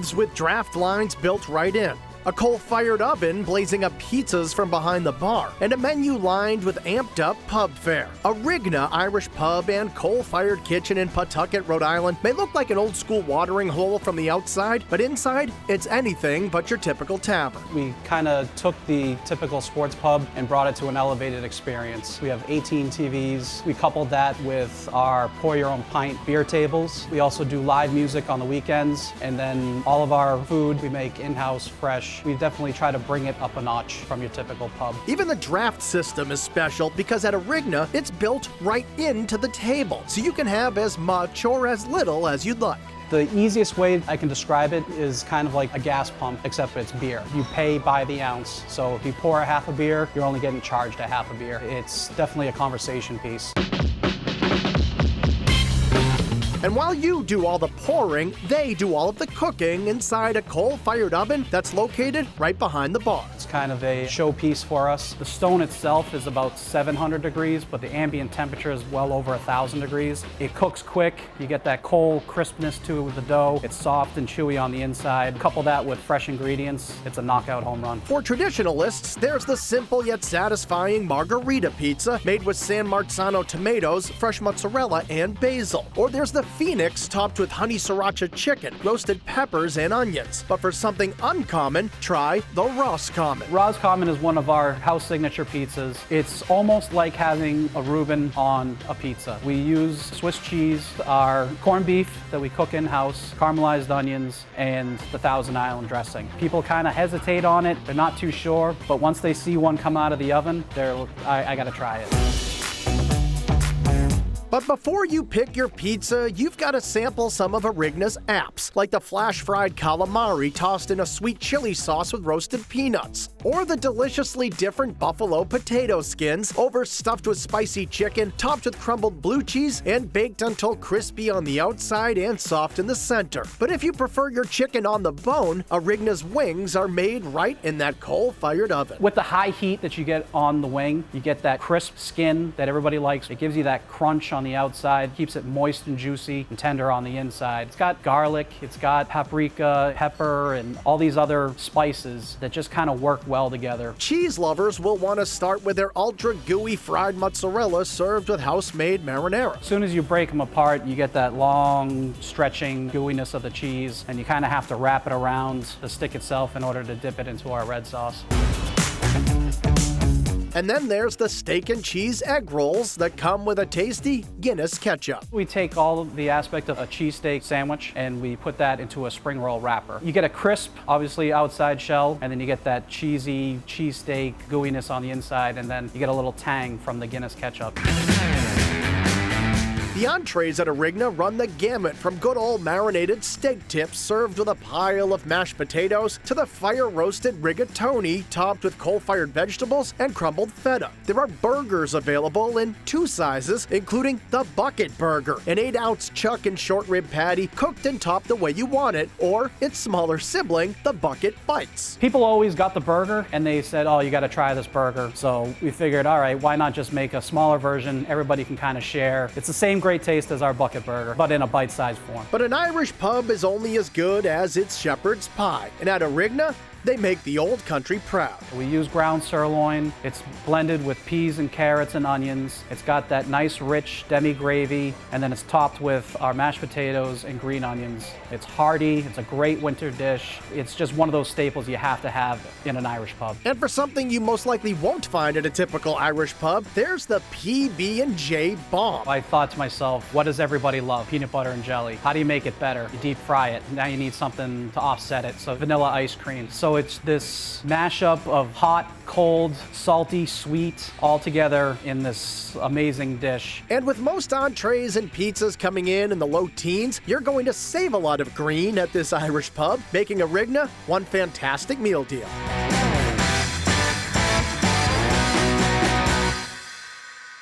pubs with draft lines built right in, a coal-fired oven blazing up pizzas from behind the bar, and a menu lined with amped-up pub fare. Arigna Irish Pub and coal-fired kitchen in Pawtucket, Rhode Island may look like an old-school watering hole from the outside, but inside, it's anything but your typical tavern. We kind of took the typical sports pub and brought it to an elevated experience. We have 18 TVs. We coupled that with our pour-your-own-pint beer tables. We also do live music on the weekends, and then all of our food we make in-house, fresh. We definitely try to bring it up a notch from your typical pub. Even the draft system is special because at Arigna, it's built right into the table, so you can have as much or as little as you'd like. The easiest way I can describe it is kind of like a gas pump, except it's beer. You pay by the ounce, so if you pour a half a beer, you're only getting charged a half a beer. It's definitely a conversation piece. And while you do all the pouring, they do all of the cooking inside a coal-fired oven that's located right behind the bar. It's kind of a showpiece for us. The stone itself is about 700 degrees, but the ambient temperature is well over 1,000 degrees. It cooks quick. You get that coal crispness to the dough. It's soft and chewy on the inside. Couple that with fresh ingredients, it's a knockout home run. For traditionalists, there's the simple yet satisfying margarita pizza made with San Marzano tomatoes, fresh mozzarella, and basil. Or there's the Phoenix topped with honey sriracha chicken, roasted peppers, and onions. But for something uncommon, try the Roscommon. Roscommon is one of our house signature pizzas. It's almost like having a Reuben on a pizza. We use Swiss cheese, our corned beef that we cook in-house, caramelized onions, and the Thousand Island dressing. People kind of hesitate on it. They're not too sure, but once they see one come out of the oven, I gotta try it. But before you pick your pizza, you've got to sample some of Arigna's apps, like the flash-fried calamari tossed in a sweet chili sauce with roasted peanuts, or the deliciously different buffalo potato skins overstuffed with spicy chicken, topped with crumbled blue cheese, and baked until crispy on the outside and soft in the center. But if you prefer your chicken on the bone, Arigna's wings are made right in that coal-fired oven. With the high heat that you get on the wing, you get that crisp skin that everybody likes. It gives you that crunch on the outside, keeps it moist and juicy and tender on the inside. It's got garlic, it's got paprika, pepper, and all these other spices that just kind of work well together. Cheese lovers will want to start with their ultra gooey fried mozzarella served with house-made marinara. As soon as you break them apart, you get that long, stretching gooiness of the cheese, and you kind of have to wrap it around the stick itself in order to dip it into our red sauce. And then there's the steak and cheese egg rolls that come with a tasty Guinness ketchup. We take all of the aspect of a cheesesteak sandwich and we put that into a spring roll wrapper. You get a crisp, obviously, outside shell, and then you get that cheesy cheesesteak gooiness on the inside, and then you get a little tang from the Guinness ketchup. The entrees at Arigna run the gamut from good old marinated steak tips served with a pile of mashed potatoes to the fire-roasted rigatoni topped with coal-fired vegetables and crumbled feta. There are burgers available in 2 sizes, including the bucket burger, an 8-ounce chuck and short rib patty cooked and topped the way you want it, or its smaller sibling, the bucket bites. People always got the burger and they said, oh, you got to try this burger. So we figured, all right, why not just make a smaller version? Everybody can kind of share. It's the same great taste as our bucket burger, but in a bite-sized form. But an Irish pub is only as good as its shepherd's pie, and at Arigna, they make the old country proud. We use ground sirloin. It's blended with peas and carrots and onions. It's got that nice rich demi gravy, and then it's topped with our mashed potatoes and green onions. It's hearty. It's a great winter dish. It's just one of those staples you have to have in an Irish pub. And for something you most likely won't find at a typical Irish pub, there's the PB&J bomb. I thought to myself, what does everybody love? Peanut butter and jelly. How do you make it better? You deep fry it. Now you need something to offset it. So vanilla ice cream. So it's this mashup of hot, cold, salty, sweet, all together in this amazing dish. And with most entrees and pizzas coming in the low teens, you're going to save a lot of green at this Irish pub, making Arigna one fantastic meal deal.